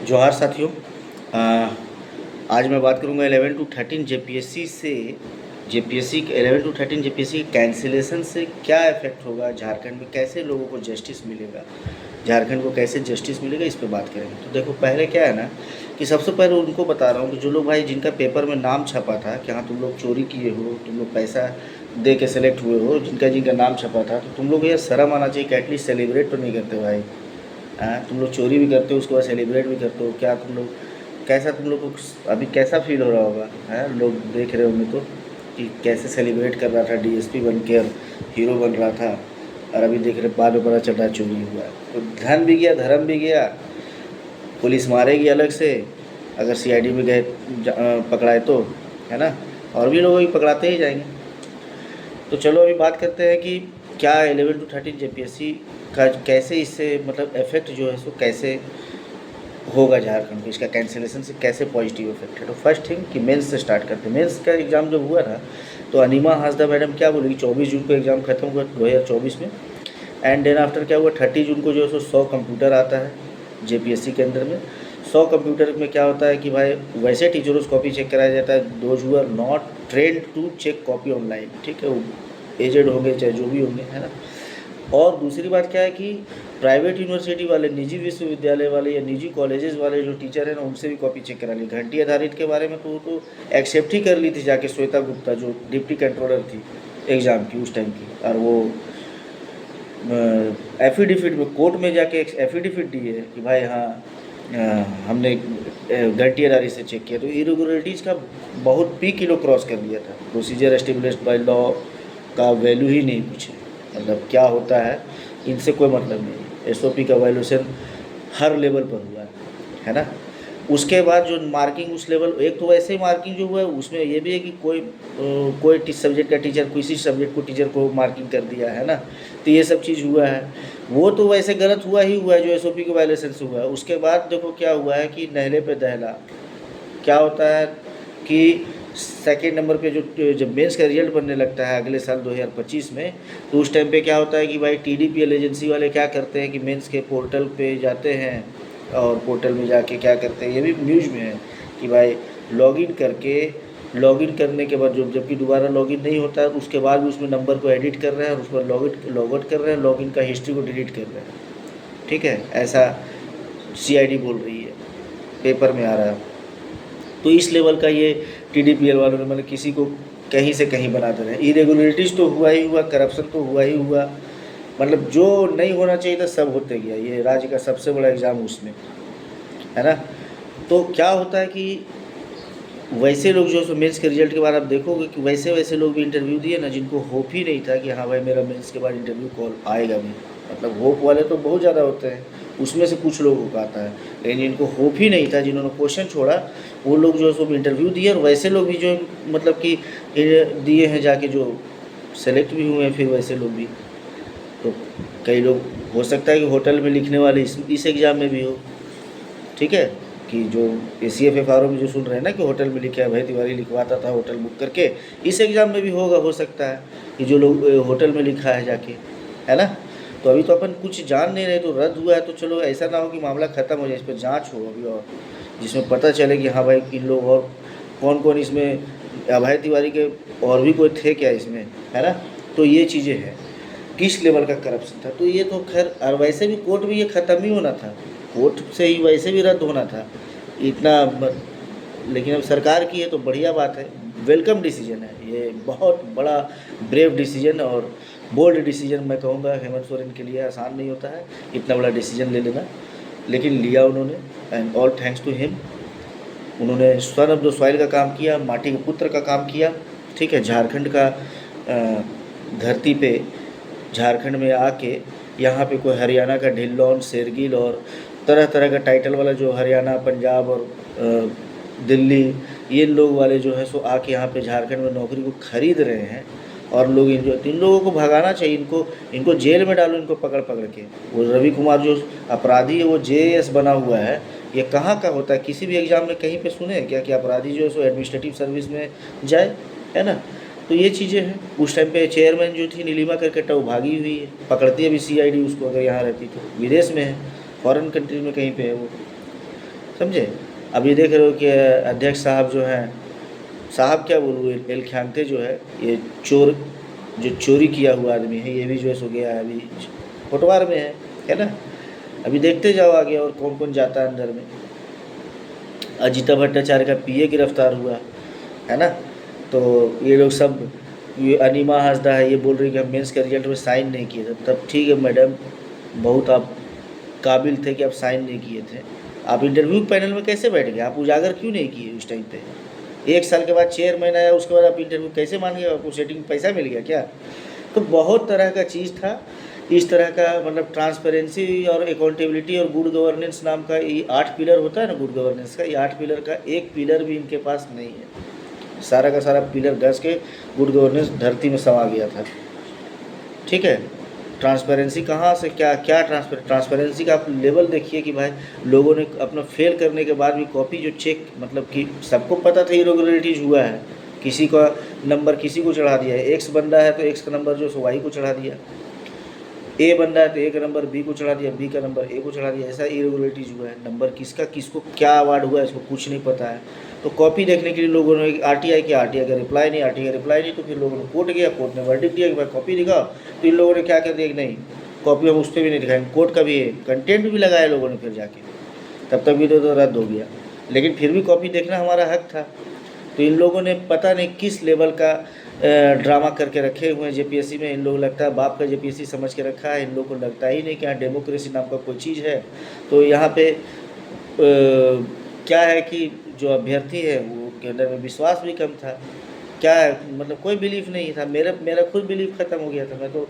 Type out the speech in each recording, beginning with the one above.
जोहार साथियों। अ, आज मैं बात करूंगा 11 टू 13 जेपीएससी से। जेपीएससी 11 टू 13 जेपीएससी कैंसिलेशन से क्या इफेक्ट होगा, झारखंड में कैसे लोगों को जस्टिस मिलेगा, झारखंड को कैसे जस्टिस मिलेगा, इस पे बात करेंगे। तो देखो, पहले क्या है ना कि सबसे पहले उनको बता रहा हूँ कि जो लोग भाई जिनका पेपर में नाम छपा था कि हाँ तुम लोग चोरी किए हो, तुम लोग पैसा दे के सेलेक्ट हुए हो, जिनका जिनका नाम छपा था, तो तुम लोग ये शर्म आना चाहिए कि एटलीस्ट सेलिब्रेट तो नहीं करते भाई। हाँ, तुम लोग चोरी भी करते हो, उसके बाद सेलिब्रेट भी करते हो। क्या तुम लोग, कैसा तुम लोग को अभी कैसा फील हो रहा होगा, है लोग देख रहे होंगे तो, कि कैसे सेलिब्रेट कर रहा था, डीएसपी बन के और हीरो बन रहा था, और अभी देख रहे बाद में पता चल रहा है चोरी हुआ है। तो धन भी गया, धर्म भी गया, पुलिस मारेगी अलग से अगर सीआईडी में गए पकड़ाए तो, है ना, और भी लोग अभी पकड़ाते ही जाएंगे। तो चलो अभी बात करते हैं कि क्या 11 टू 13 जेपीएससी का कैसे इससे मतलब इफेक्ट जो है सो कैसे होगा झारखंड को, इसका कैंसिलेशन से कैसे पॉजिटिव इफेक्ट है। तो फर्स्ट थिंग कि मेंस से स्टार्ट करते हैं। मेंस का एग्ज़ाम जब हुआ था तो अनिमा हासदा मैडम क्या बोलेगी, 24 जून को एग्ज़ाम खत्म हुआ 2024 में। एंड देन आफ्टर क्या हुआ, 30 जून को जो है सो 100 कंप्यूटर आता है जेपीएससी के अंदर में। 100 कंप्यूटर में क्या होता है कि भाई वैसे टीचरों से कॉपी चेक कराया जाता है, those who are not trained to check copy online, ठीक है, वो एजेड होंगे चाहे जो भी होंगे, है ना। और दूसरी बात क्या है कि प्राइवेट यूनिवर्सिटी वाले, निजी विश्वविद्यालय वाले या निजी कॉलेजेस वाले जो टीचर हैं ना, उनसे भी कॉपी चेक करा ली। घंटी आधारित के बारे में तो एक्सेप्ट ही कर ली थी जाके श्वेता गुप्ता, जो डिप्टी कंट्रोलर थी एग्ज़ाम की उस टाइम की, और वो एफिडेविट में कोर्ट में जाके एफिडेविट दी है कि भाई हाँ हमने घंटी आधारित से चेक किया। तो इरेगुलरिटीज़ का बहुत पीक किलो क्रॉस कर लिया था। प्रोसीजर एस्टेब्लिश्ड बाय लॉ का वैल्यू ही नहीं पूछे, मतलब क्या होता है इनसे कोई मतलब नहीं। एसओपी का वैल्यूशन हर लेवल पर हुआ है ना। उसके बाद जो मार्किंग उस लेवल, एक तो वैसे ही मार्किंग जो हुआ है उसमें ये भी है कि कोई सब्जेक्ट का टीचर किसी सब्जेक्ट को टीचर को मार्किंग कर दिया है ना, तो ये सब चीज़ हुआ है। वो तो वैसे गलत हुआ ही हुआ है जो एसओपी के वायलेशन से हुआ है। उसके बाद देखो क्या हुआ है कि नहले पे दहला क्या होता है कि सेकेंड नंबर पे जो जब मेंस का रिजल्ट बनने लगता है अगले साल 2025 में, तो उस टाइम पे क्या होता है कि भाई टीडीपीएल एजेंसी वाले क्या करते हैं कि मेंस के पोर्टल पे जाते हैं, और पोर्टल में जाके क्या करते हैं, ये भी न्यूज़ में है कि भाई लॉगिन करने के बाद जो जबकि दोबारा लॉगिन नहीं होता है, उसके बाद भी उसमें नंबर को एडिट कर रहे हैं और उस पर लॉगआउट कर रहे हैं, लॉगिन का हिस्ट्री को डिलीट कर रहे हैं, ठीक है, ऐसा सीआईडी बोल रही है, पेपर में आ रहा है। तो इस लेवल का ये टीडीपीएल वालों ने मतलब किसी को कहीं से कहीं बना दे रहे हैं। इरेगुलरिटीज़ तो हुआ ही हुआ, करप्शन तो हुआ ही हुआ, मतलब जो नहीं होना चाहिए था सब होते गया। ये राज्य का सबसे बड़ा एग्ज़ाम उसमें, है ना। तो क्या होता है कि वैसे लोग जो मेंस के रिजल्ट के बाद आप देखोगे कि वैसे वैसे लोग भी इंटरव्यू दिए ना, जिनको होप ही नहीं था कि हाँ भाई मेरा मेंस के बाद इंटरव्यू कॉल आएगा भी। मतलब होप वाले तो बहुत ज़्यादा होते हैं, उसमें से कुछ लोगों को आता है, लेकिन जिनको होप ही नहीं था, जिन्होंने क्वेश्चन छोड़ा, वो लोग जो है सो इंटरव्यू दिए। और वैसे लोग भी जो मतलब कि दिए हैं जाके, जो सेलेक्ट भी हुए हैं फिर वैसे लोग भी। तो कई लोग हो सकता है कि होटल में लिखने वाले इस एग्ज़ाम में भी हो, ठीक है, कि जो ACF-FRO में जो सुन रहे हैं ना कि होटल में लिखा है, भाई तिवारी लिखवाता था होटल बुक करके, इस एग्ज़ाम में भी होगा, हो सकता है कि जो लोग होटल में लिखा है जाके, है ना। तो अभी तो अपन कुछ जान नहीं रहे, तो रद्द हुआ है, तो चलो ऐसा ना हो कि मामला ख़त्म हो जाए, इस पर जाँच हो अभी, और जिसमें पता चले कि हाँ भाई इन लोग और कौन कौन इसमें, अभय तिवारी के और भी कोई थे क्या इसमें, है ना। तो ये चीज़ें हैं, किस लेवल का करप्शन था। तो ये तो खैर, और वैसे भी कोर्ट में ये ख़त्म ही होना था, कोर्ट से ही वैसे भी रद्द होना था इतना लेकिन अब सरकार की है तो बढ़िया बात है, वेलकम डिसीजन है ये, बहुत बड़ा ब्रेव डिसीजन और बोल्ड डिसीजन मैं कहूँगा। हेमंत सोरेन के लिए आसान नहीं होता है इतना बड़ा डिसीजन ले लेना, लेकिन लिया उन्होंने, and all thanks to him. उन्होंने सन ऑफ द सॉइल का काम किया, माटी के पुत्र का काम किया, ठीक है। झारखंड का धरती पे, झारखंड में आके यहाँ पे कोई हरियाणा का ढिल्लौन, शेरगिल और तरह तरह का टाइटल वाला जो हरियाणा, पंजाब और दिल्ली, ये लोग वाले जो है सो आके यहाँ पे झारखंड में नौकरी को खरीद रहे हैं, और लोग इन लोगों को भगाना चाहिए, इनको जेल में डालो, इनको पकड़ पकड़ के। वो रवि कुमार जो अपराधी है वो JAS बना हुआ है, ये कहाँ का होता है, किसी भी एग्ज़ाम में कहीं पे सुने क्या कि अपराधी जो है सो एडमिनिस्ट्रेटिव सर्विस में जाए, है ना। तो ये चीज़ें हैं। उस टाइम पे चेयरमैन जो थी नीलिमा करकट्टा, वो भागी हुई है, पकड़ती है अभी CID उसको, अगर यहाँ रहती तो, विदेश में है, फॉरेन कंट्री में कहीं पे है वो। समझे। अब ये देख रहे हो कि अध्यक्ष साहब जो हैं, साहब क्या बोलूँ, एल ख्यांगते जो है, ये चोर, जो चोरी किया हुआ आदमी है, ये भी जो है सो गया है, अभी होटवार में है ना। अभी देखते जाओ आगे और कौन कौन जाता है अंदर में। अजीता भट्टाचार्य का पीए गिरफ्तार हुआ है ना। तो ये लोग सब, ये अनीमा हासदा है, ये बोल रही कि हम मेंस के रिजल्ट में साइन नहीं किए थे। तब ठीक है मैडम, बहुत आप काबिल थे कि आप साइन नहीं किए थे। आप इंटरव्यू पैनल में कैसे बैठ गए? आप उजागर क्यों नहीं किए उस टाइम पे? 1 साल के बाद चेयरमैन आया, उसके बाद आप इंटरव्यू कैसे मान गए? आपको सेटिंग पैसा मिल गया क्या? तो बहुत तरह का चीज़ था। इस तरह का मतलब ट्रांसपेरेंसी और अकाउंटेबिलिटी और गुड गवर्नेंस नाम का ये 8 पिलर होता है ना गुड गवर्नेंस का, ये 8 पिलर का एक पिलर भी इनके पास नहीं है। सारा का सारा पिलर घस के गुड गवर्नेंस धरती में समा गया था। ठीक है। ट्रांसपेरेंसी कहाँ से, क्या क्या ट्रांसपेरेंसी का आप लेवल देखिए कि भाई लोगों ने अपना फेल करने के बाद भी कॉपी जो चेक, मतलब कि सबको पता था इरेगुलरिटीज हुआ है, किसी का नंबर किसी को चढ़ा दिया है, एक्स बंदा है तो एक्स का नंबर जो सो वाई को चढ़ा दिया, ए बंदा है तो ए का नंबर बी को चढ़ा दिया, बी का नंबर ए को चढ़ा दिया। ऐसा इरेगुलरिटीज हुआ है। नंबर किसका किसको क्या अवार्ड हुआ है इसको कुछ नहीं पता है। तो कॉपी देखने के लिए लोगों ने आरटीआई किया, आरटीआई का रिप्लाई नहीं, आरटीआई का रिप्लाई नहीं, तो फिर लोगों ने कोर्ट गया, कोर्ट ने वर्डिक्ट दिया कि भाई कॉपी दिखाओ। तो इन लोगों ने क्या कर दिया कि नहीं, कॉपी हम उस पर भी नहीं दिखाएंगे। कोर्ट का भी है, कंटेंट भी लगाया लोगों ने फिर जाके, तब तक भी तो रद्द हो गया। लेकिन फिर भी कॉपी देखना हमारा हक था। तो इन लोगों ने पता नहीं किस लेवल का ड्रामा करके रखे हुए हैं जेपीएससी में। इन लोग लगता है बाप का जेपीएससी समझ के रखा है। इन लोगों को लगता ही नहीं कि यहाँ डेमोक्रेसी नाम का कोई चीज़ है। तो यहाँ पे क्या है कि जो अभ्यर्थी है वो के अंदर में विश्वास भी कम था। क्या है, मतलब कोई बिलीफ नहीं था। मेरा खुद बिलीफ ख़त्म हो गया था। मैं तो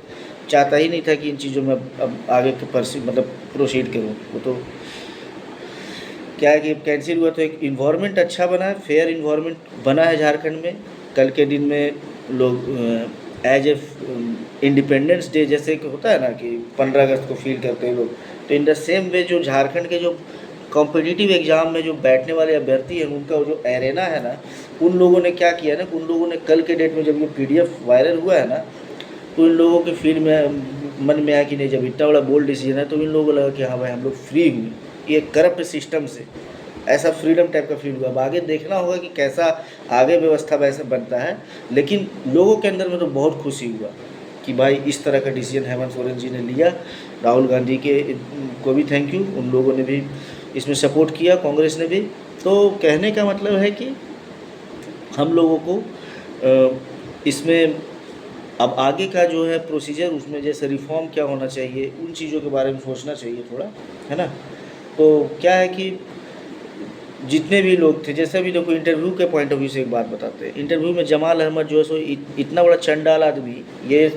चाहता ही नहीं था कि इन चीज़ों में अब आगे मतलब प्रोसीड करूँ। वो तो क्या है कि कैंसिल हुआ तो एक इन्वायरमेंट अच्छा बना है, फेयर इन्वायरमेंट बना है झारखंड में। कल के दिन में लोग एज ए इंडिपेंडेंस डे जैसे कि होता है ना कि 15 अगस्त को फील करते हैं लोग, तो इन द सेम वे जो झारखंड के जो कॉम्पिटिटिव एग्ज़ाम में जो बैठने वाले अभ्यर्थी हैं उनका जो एरेना है ना, उन लोगों ने क्या किया ना, उन लोगों ने कल के डेट में जब ये पीडीएफ वायरल हुआ है ना, तो इन लोगों के फील में मन में आया कि नहीं, जब इतना बड़ा बोल्ड डिसीजन है तो इन लोगों को लगा कि हाँ भाई हम लोग फ्री हुए ये करप्ट सिस्टम से। ऐसा फ्रीडम टाइप का फील हुआ। अब आगे देखना होगा कि कैसा आगे व्यवस्था वैसे बनता है। लेकिन लोगों के अंदर में तो बहुत खुशी हुआ कि भाई इस तरह का डिसीजन हेमंत सोरेन जी ने लिया। राहुल गांधी के को भी थैंक यू, उन लोगों ने भी इसमें सपोर्ट किया, कांग्रेस ने भी। तो कहने का मतलब है कि हम लोगों को इसमें अब आगे का जो है प्रोसीजर, उसमें जैसे रिफॉर्म क्या होना चाहिए, उन चीज़ों के बारे में सोचना चाहिए थोड़ा, है ना। तो क्या है कि जितने भी लोग थे, जैसे भी देखो इंटरव्यू के पॉइंट ऑफ व्यू से एक बात बताते हैं। इंटरव्यू में जमाल अहमद जो है सो इतना बड़ा चंडाल आदमी ये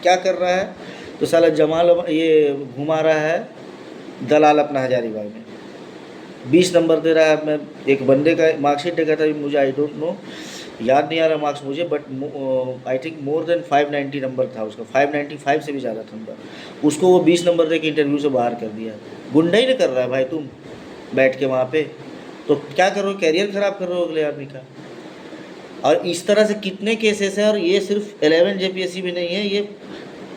क्या कर रहा है, तो साला जमाल ये घुमा रहा है दलाल अपना हजारीबाग में, 20 नंबर दे रहा है। मैं एक बंदे का मार्कशीट देखा था, मुझे आई डोंट नो, याद नहीं आ रहा मार्क्स मुझे, but I think more than 590 number था उसका, 595 से भी ज़्यादा था नंबर। उसको वो 20 नंबर दे के इंटरव्यू से बाहर कर दिया। गुंडा ही नहीं कर रहा है भाई तुम बैठ के वहाँ पे, तो क्या करो, कैरियर ख़राब कर रहे हो अगले आदमी का। और इस तरह से कितने केसेस हैं, और ये सिर्फ 11 जेपीएससी में नहीं है, ये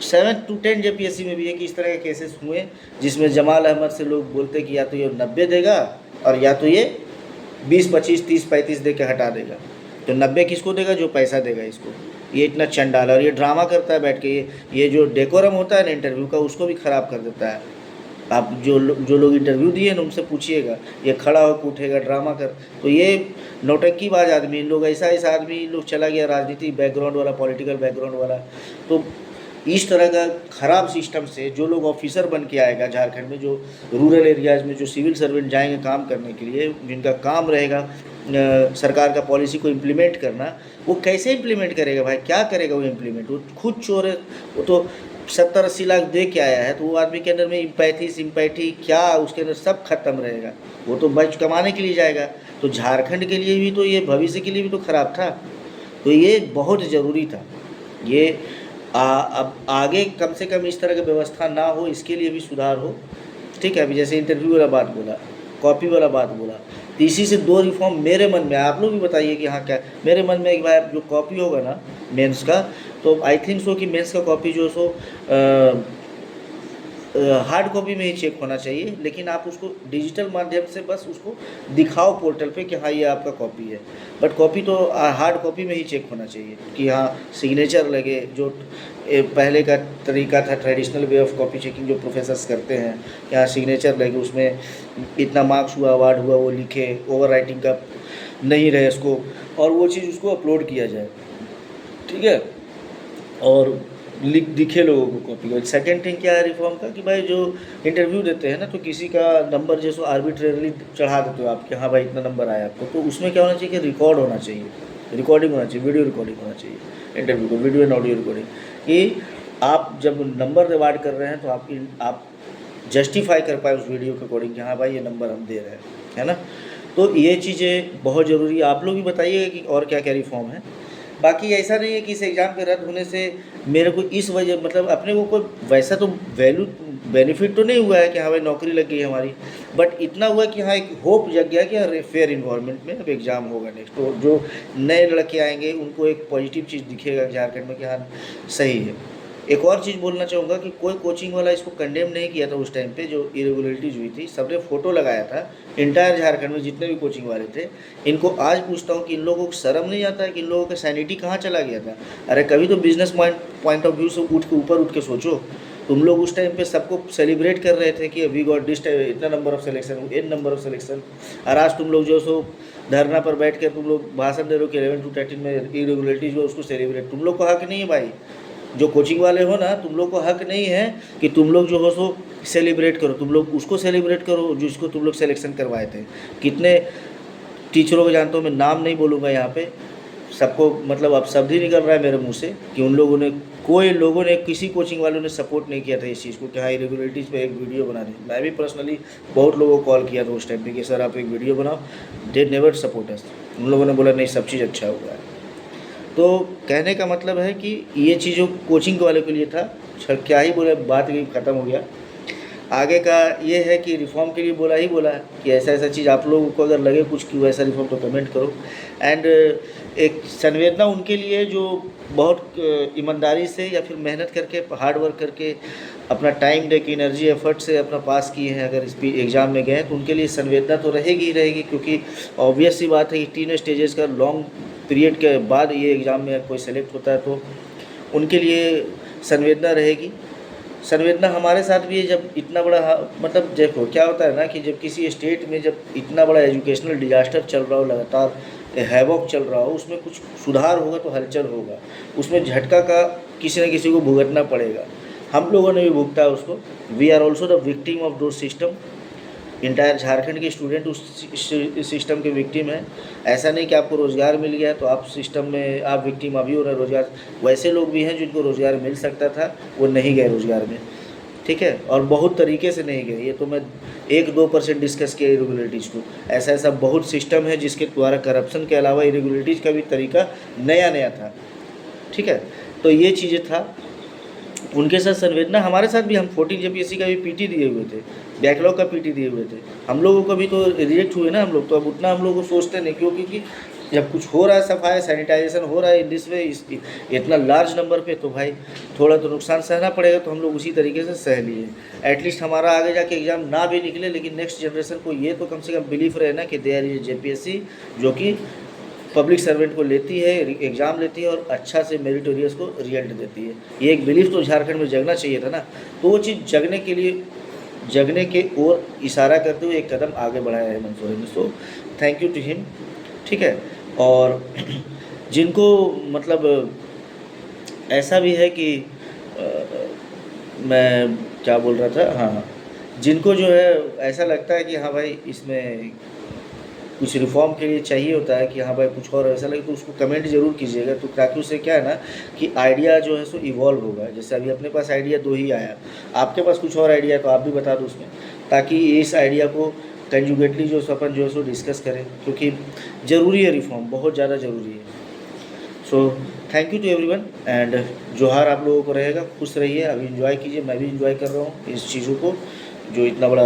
7 to 10 जेपीएससी में भी है कि इस तरह के केसेस हुए जिसमें जमाल अहमद से लोग बोलते कि या तो ये 90 देगा और या तो ये 20, 25, 30, 35 दे के हटा देगा। तो 90 किसको देगा? जो पैसा देगा इसको। ये इतना चंडाल, और ये ड्रामा करता है बैठ के। ये जो डेकोरम होता है ना इंटरव्यू का, उसको भी ख़राब कर देता है। आप जो लोग इंटरव्यू दिए ना उनसे पूछिएगा, ये खड़ा होकर उठेगा ड्रामा कर। तो ये नौटंकीबाज आदमी, इन लोग ऐसा आदमी, इन लोग चला गया राजनीति बैकग्राउंड वाला, पॉलिटिकल बैकग्राउंड वाला। तो इस तरह का ख़राब सिस्टम से जो लोग ऑफिसर बन के आएगा झारखंड में, जो रूरल एरियाज़ में जो सिविल सर्वेंट जाएंगे काम करने के लिए, जिनका काम रहेगा सरकार का पॉलिसी को इम्प्लीमेंट करना, वो कैसे इम्प्लीमेंट करेगा भाई? क्या करेगा वो इम्प्लीमेंट? वो खुद चोर है। वो तो 70-80 लाख दे के आया है, तो वो आदमी के अंदर में इम्पैथी सिंपैथी क्या, उसके अंदर सब खत्म रहेगा। वो तो बच कमाने के लिए जाएगा। तो झारखंड के लिए भी तो ये, भविष्य के लिए भी तो ख़राब था। तो ये बहुत ज़रूरी था। ये अब आगे कम से कम इस तरह की व्यवस्था ना हो, इसके लिए भी सुधार हो। ठीक है। अभी जैसे इंटरव्यू वाला बात बोला, कॉपी वाला बात बोला, तो इसी से 2 रिफॉर्म मेरे मन में, आप लोग भी बताइए कि हाँ क्या मेरे मन में। एक बार जो कॉपी होगा ना मेंस का, तो आई थिंक सो कि मेंस का कॉपी जो सो हार्ड कॉपी में ही चेक होना चाहिए, लेकिन आप उसको डिजिटल माध्यम से बस उसको दिखाओ पोर्टल पे कि हाँ ये आपका कॉपी है। बट कॉपी तो हार्ड कॉपी में ही चेक होना चाहिए कि हाँ सिग्नेचर लगे, जो पहले का तरीका था, traditional way of copy checking जो प्रोफेसर्स करते हैं, यहाँ सिग्नेचर लगे, उसमें इतना मार्क्स हुआ, अवार्ड हुआ, वो लिखे, ओवर राइटिंग का नहीं रहे उसको, और वो चीज़ उसको अपलोड किया जाए, ठीक है, और लिख दिखे लोगों को कॉपी का। सेकेंड थिंग क्या है रिफॉर्म का कि भाई जो इंटरव्यू देते हैं ना, तो किसी का नंबर जैसे आर्बिट्रेरली चढ़ा देते हो आप कि हाँ भाई इतना नंबर आया आपको, तो उसमें क्या होना चाहिए कि रिकॉर्ड होना चाहिए, रिकॉर्डिंग होना चाहिए, वीडियो रिकॉर्डिंग होना चाहिए इंटरव्यू को, वीडियो एंड ऑडियो रिकॉर्डिंग, कि आप जब नंबर डिवाइड कर रहे हैं तो आप जस्टिफाई कर पाए उस वीडियो के अकॉर्डिंग कि हाँ भाई ये नंबर हम दे रहे हैं, है ना। तो ये चीज़ें बहुत ज़रूरी है। आप लोग भी बताइएगा कि और क्या क्या रिफॉर्म है। बाकी ऐसा नहीं है कि इस एग्ज़ाम के रद्द होने से मेरे को इस वजह मतलब अपने को कोई वैसा तो बेनिफिट तो नहीं हुआ है कि हाँ भाई नौकरी लग गई हमारी, बट इतना हुआ कि हाँ एक होप जग गया कि हाँ फेयर इन्वायरमेंट में अब एग्ज़ाम होगा नेक्स्ट, तो जो नए लड़के आएंगे उनको एक पॉजिटिव चीज़ दिखेगा झारखंड में कि हाँ सही है। एक और चीज़ बोलना चाहूँगा कि कोई कोचिंग वाला इसको कंडेम नहीं किया था उस टाइम पे जो इरेगुलरिटीज़ हुई थी, सबने फ़ोटो लगाया था इंटायर झारखंड में जितने भी कोचिंग वाले थे। इनको आज पूछता हूँ कि इन लोगों को शर्म नहीं आता है कि इन लोगों का सैनिटी कहाँ चला गया था। अरे कभी तो बिजनेस पॉइंट ऑफ व्यू से ऊपर उठ के सोचो। तुम लोग उस टाइम पे सबको सेलिब्रेट कर रहे थे कि वी गॉट दिस इतना number of selection, an number of selection, और आज तुम लोग जो सो धरना पर बैठ कर तुम लोग भाषण दे रहे हो कि 11 to 13 में इरेगुलरिटीज़ जो उसको सेलिब्रेट, तुम लोग को हक नहीं है भाई। जो कोचिंग वाले हो ना, तुम लोग को हक नहीं है कि तुम लोग जो हो सो सेलिब्रेट करो, तुम लोग उसको सेलिब्रेट करो जिसको तुम लोग सिलेक्शन करवाए थे। कितने टीचरों को जानता हूँ, मैं नाम नहीं बोलूँगा यहाँ पे, सबको मतलब अब शब्द ही निकल रहा है मेरे मुंह से कि उन लोगों ने, कोई लोगों ने, किसी कोचिंग वालों ने सपोर्ट नहीं किया था इस चीज़ को कि हाँ इरेगुलरिटीज़ पे एक वीडियो बना दें। मैं भी पर्सनली बहुत लोगों को कॉल किया था उस टाइम पे कि सर आप एक वीडियो बनाओ, दे नेवर सपोर्ट अस। उन लोगों ने बोला नहीं सब चीज़ अच्छा हुआ है। तो कहने का मतलब है कि ये चीज़ों कोचिंग वाले के लिए था, क्या ही बोले, बात ही ख़त्म हो गया। आगे का ये है कि रिफ़ॉर्म के लिए बोला है कि ऐसा ऐसा चीज़ आप लोगों को अगर लगे कुछ कि वैसा रिफ़ॉर्म तो कमेंट करो। एंड एक संवेदना उनके लिए जो बहुत ईमानदारी से या फिर मेहनत करके, हार्ड वर्क करके, अपना टाइम दे के, एनर्जी एफर्ट से अपना पास किए हैं, अगर इस एग्ज़ाम में गए तो उनके लिए संवेदना तो रहेगी ही रहेगी, क्योंकि ऑब्वियस सी बात है कि 3 स्टेजेस का लॉन्ग पीरियड के बाद ये एग्ज़ाम में कोई सेलेक्ट होता है, तो उनके लिए संवेदना रहेगी। संवेदना हमारे साथ भी है जब इतना बड़ा, मतलब देखो क्या होता है ना कि जब किसी स्टेट में जब इतना बड़ा एजुकेशनल डिजास्टर चल रहा हो, लगातार हैवॉक चल रहा हो, उसमें कुछ सुधार होगा तो हलचल होगा, उसमें झटका का किसी न किसी को भुगतना पड़ेगा। हम लोगों ने भी भुगता है उसको। We are also the victim of the system. Entire Jharkhand के स्टूडेंट उस सिस्टम के विक्टिम हैं। ऐसा नहीं कि आपको रोज़गार मिल गया तो आप सिस्टम में आप विक्टिम अभी हो रहे रोज़गार। वैसे लोग भी हैं जिनको रोज़गार मिल सकता था, वो नहीं गए रोज़गार में, ठीक है, और बहुत तरीके से नहीं गए। ये तो मैं 1-2% डिस्कस किया इरेगुलरिटीज़ को। ऐसा बहुत सिस्टम है जिसके द्वारा करप्शन के अलावा इरेगुलरिटीज़ का भी तरीका नया था, ठीक है। तो ये चीज़ें था उनके साथ संवेदना। हमारे साथ भी, हम 14 JPSC का भी पीटी दिए हुए थे, बैकलॉग का पीटी दिए हुए थे। हम लोगों को भी तो रिजेक्ट हुए ना हम लोग, तो अब उतना हम लोग को सोचते नहीं, क्योंकि जब कुछ हो रहा है, सफाई सैनिटाइजेशन हो रहा है इन दिस वे, इतना लार्ज नंबर पे, तो भाई थोड़ा तो नुकसान सहना पड़ेगा। तो हम लोग उसी तरीके से सह लिए। एटलीस्ट हमारा आगे जाके एग्ज़ाम ना भी निकले, लेकिन नेक्स्ट जनरेशन को ये तो कम से कम बिलीफ रहे ना कि देयर इज JPSC जो कि पब्लिक सर्वेंट को लेती है, एग्ज़ाम लेती है और अच्छा से मेरिटोरियस को रिजल्ट देती है। ये एक बिलीफ तो झारखंड में जगना चाहिए था ना। तो वो चीज़ जगने के ओर इशारा करते हुए एक कदम आगे बढ़ाया है हेमंत सोरेन ने। So thank you to him, ठीक है। और जिनको मतलब ऐसा भी है कि मैं क्या बोल रहा था, हाँ, जिनको जो है ऐसा लगता है कि हाँ भाई इसमें कुछ रिफॉर्म के लिए चाहिए होता है कि हाँ भाई कुछ और ऐसा लगे, तो उसको कमेंट ज़रूर कीजिएगा। तो ताकि उससे क्या है ना कि आइडिया जो है सो इवॉल्व होगा। जैसे अभी अपने पास आइडिया 2 ही आया, आपके पास कुछ और आइडिया तो आप भी बता दो उसमें, ताकि इस आइडिया को कंजुगेटली जो अपन जो है सो डिस्कस करें, क्योंकि ज़रूरी है रिफॉर्म, बहुत ज़्यादा ज़रूरी है। So thank you to everyone and जोहार आप लोगों को रहेगा। खुश रहिए, अभी इंजॉय कीजिए। मैं भी इंजॉय कर रहा हूँ इस चीज़ों को जो इतना बड़ा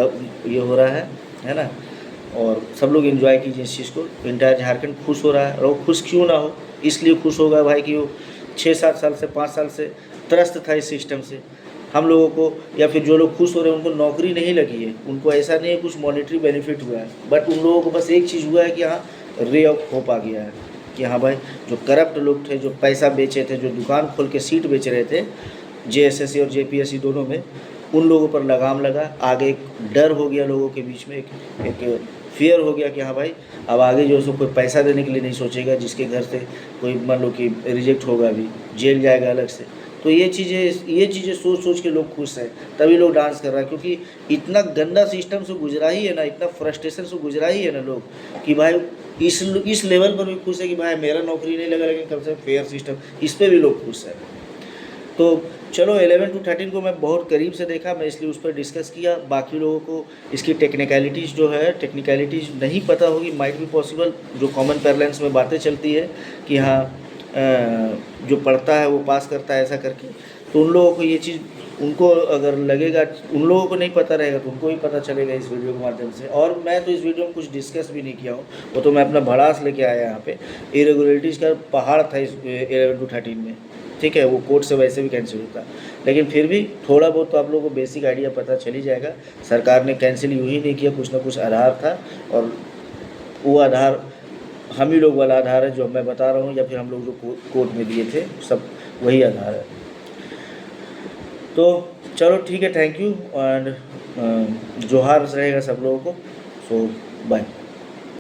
ये हो रहा है ना। और सब लोग एंजॉय कीजिए इस चीज़ को। इंटायर झारखंड खुश हो रहा है, और वो खुश क्यों ना हो, इसलिए खुश होगा भाई कि वो 6-7 साल से 5 साल से त्रस्त था इस सिस्टम से। हम लोगों को, या फिर जो लोग खुश हो रहे हैं उनको नौकरी नहीं लगी है, उनको ऐसा नहीं है कुछ मॉनेटरी बेनिफिट हुआ है, बट उन लोगों को बस एक चीज़ हुआ है कि हाँ रे ऑफ होप आ गया है कि हाँ भाई जो करप्ट लोग थे, जो पैसा बेचे थे, जो दुकान खोल के सीट बेच रहे थे जेएसएससी और जेपीएससी दोनों में, उन लोगों पर लगाम लगा। आगे एक डर हो गया लोगों के बीच में, एक फियर हो गया कि हाँ भाई अब आगे जो है सो कोई पैसा देने के लिए नहीं सोचेगा, जिसके घर से कोई मान लो कि रिजेक्ट होगा भी जेल जाएगा अलग से। तो ये चीज़ें सोच सोच के लोग खुश हैं, तभी लोग डांस कर रहा है, क्योंकि इतना गंदा सिस्टम से गुजरा ही है ना, इतना फ्रस्ट्रेशन से गुजरा ही है ना लोग, कि भाई इस लेवल पर भी खुश है कि भाई मेरा नौकरी नहीं लगा, लेकिन कम से कम फेयर सिस्टम, इस पर भी लोग खुश हैं। तो चलो 11 to 13 को मैं बहुत करीब से देखा, मैं इसलिए उस पर डिस्कस किया। बाकी लोगों को इसकी टेक्निकलिटीज़ जो है टेक्निकलिटीज़ नहीं पता होगी, माइट भी पॉसिबल, जो कॉमन पैरेलेंस में बातें चलती है कि हाँ जो पढ़ता है वो पास करता है ऐसा करके, तो उन लोगों को ये चीज़, उनको अगर लगेगा, उन लोगों को नहीं पता रहेगा तो उनको ही पता चलेगा इस वीडियो के माध्यम से। और मैं तो इस वीडियो में कुछ डिस्कस भी नहीं किया हूँ, वो तो मैं अपना भड़ास लेके आया यहाँ पे। इरेगुलरिटीज़ का पहाड़ था इस 11 to 13 में, ठीक है, वो कोर्ट से वैसे भी कैंसिल होता, लेकिन फिर भी थोड़ा बहुत तो आप लोगों को बेसिक आइडिया पता चल ही जाएगा। सरकार ने कैंसिल यूँ ही नहीं किया, कुछ ना कुछ आधार था, और वो आधार हम ही लोग वाला आधार है जो मैं बता रहा हूँ, या फिर हम लोग जो कोर्ट में दिए थे, सब वही आधार है। तो चलो ठीक है, थैंक यू, एंड जोहार रहेगा सब लोगों को। सो बाय।